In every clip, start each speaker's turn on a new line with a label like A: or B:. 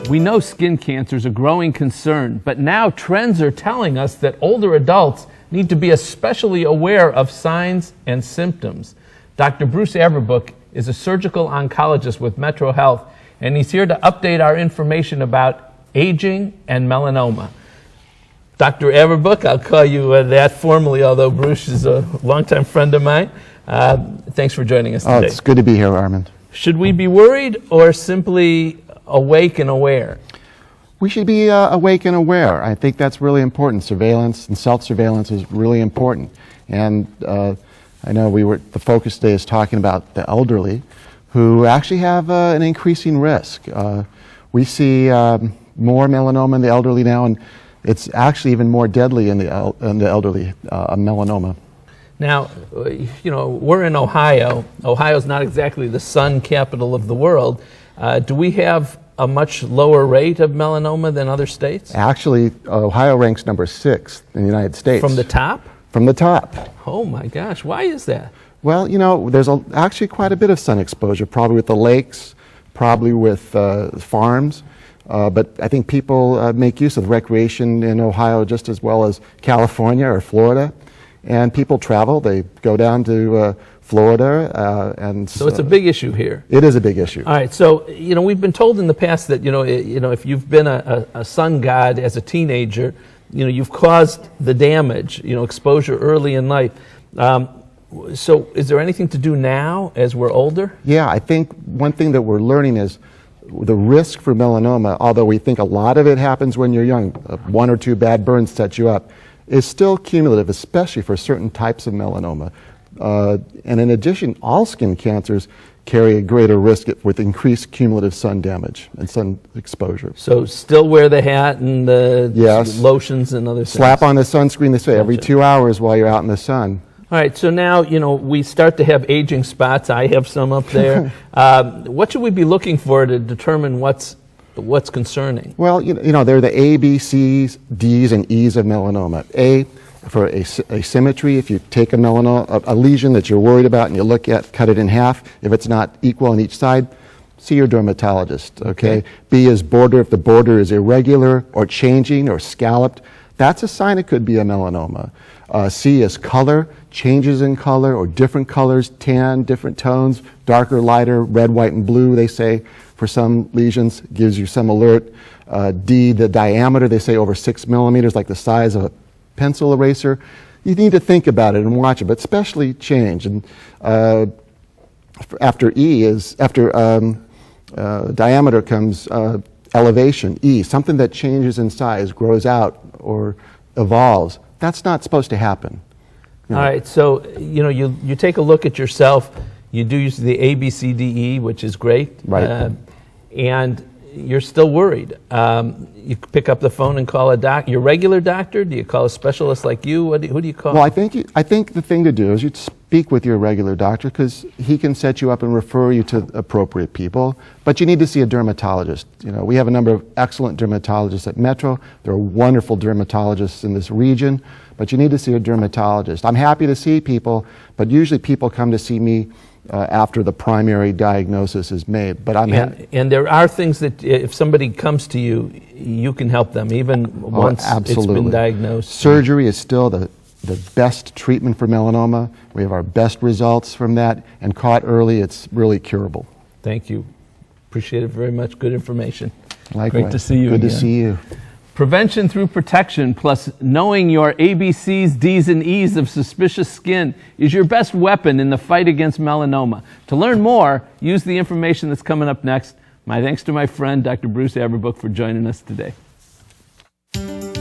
A: We know skin cancer is a growing concern, but now trends are telling us that older adults need to be especially aware of signs and symptoms. Dr. Bruce Averbuch is a surgical oncologist with Metro Health, and he's here to update our information about aging and melanoma. Dr. Averbuch, I'll call you that formally, although Bruce is a longtime friend of mine. Thanks for joining us today.
B: Oh, it's good to be here, Armand.
A: Should we be worried or simply awake and aware?
B: We should be awake and aware. I think that's really important. Surveillance and self-surveillance is really important. And I know the focus today is talking about the elderly who actually have an increasing risk. We see more melanoma in the elderly now, and it's actually even more deadly in the elderly, melanoma.
A: Now, we're in Ohio. Ohio's not exactly the sun capital of the world. Do we have a much lower rate of melanoma than other states?
B: Actually, Ohio ranks number 6 in the United States.
A: From the top?
B: From the top.
A: Oh my gosh, why is that?
B: Well, there's actually quite a bit of sun exposure, probably with the lakes, probably with farms. But I think people make use of recreation in Ohio just as well as California or Florida. And people travel, they go down to Florida. So
A: it's a big issue here.
B: It is a big issue.
A: All right, so, we've been told in the past that, if you've been a sun god as a teenager, you've caused the damage, exposure early in life. So is there anything to do now as we're older?
B: Yeah, I think one thing that we're learning is the risk for melanoma, although we think a lot of it happens when you're young, 1 or 2 bad burns set you up, is still cumulative, especially for certain types of melanoma. And in addition, all skin cancers carry a greater risk with increased cumulative sun damage and sun exposure.
A: So still wear the hat and the lotions and other things?
B: Slap on the sunscreen this way every 2 hours while you're out in the sun.
A: All right, so now, we start to have aging spots. I have some up there. What should we be looking for to determine what's concerning?
B: Well, they're the A, B, C's, D's, and E's of melanoma. A, for asymmetry, if you take a lesion that you're worried about and you look at, cut it in half. If it's not equal on each side, see your dermatologist, okay? B is border. If the border is irregular or changing or scalloped, that's a sign it could be a melanoma. C is color, changes in color or different colors, tan, different tones, darker, lighter, red, white, and blue, they say, for some lesions, gives you some alert. D, the diameter, they say over 6 millimeters, like the size of a pencil eraser. You need to think about it and watch it, but especially change. And after diameter comes elevation, E, something that changes in size, grows out, or evolves. That's not supposed to happen.
A: All right, so you take a look at yourself. You do use the A, B, C, D, E, which is great.
B: Right.
A: And you're still worried. You pick up the phone and call your regular doctor? Do you call a specialist like you? Who do you call?
B: Well, I think the thing to do is you speak with your regular doctor because he can set you up and refer you to appropriate people. But you need to see a dermatologist. We have a number of excellent dermatologists at Metro. There are wonderful dermatologists in this region, but you need to see a dermatologist. I'm happy to see people, but usually people come to see me after the primary diagnosis is made. But
A: and there are things that if somebody comes to you, you can help them even once it's been diagnosed.
B: Surgery is still the best treatment for melanoma. We have our best results from that, and caught early, it's really curable.
A: Thank you. Appreciate it very much. Good information.
B: Likewise.
A: Great to see you
B: Good
A: again.
B: to see you.
A: Prevention through protection plus knowing your ABCs, Ds, and Es of suspicious skin is your best weapon in the fight against melanoma. To learn more, use the information that's coming up next. My thanks to my friend, Dr. Bruce Averbuch, for joining us today.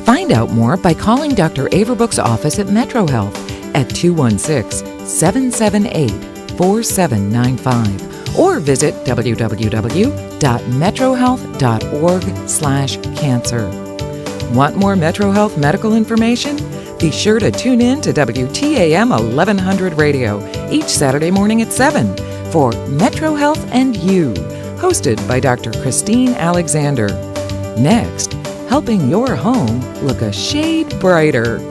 C: Find out more by calling Dr. Averbuch's office at Metro Health at 216-778-4795 or visit www.metrohealth.org/cancer. Want more Metro Health medical information? Be sure to tune in to WTAM 1100 Radio each Saturday morning at 7 for Metro Health and You, hosted by Dr. Christine Alexander. Next, helping your home look a shade brighter.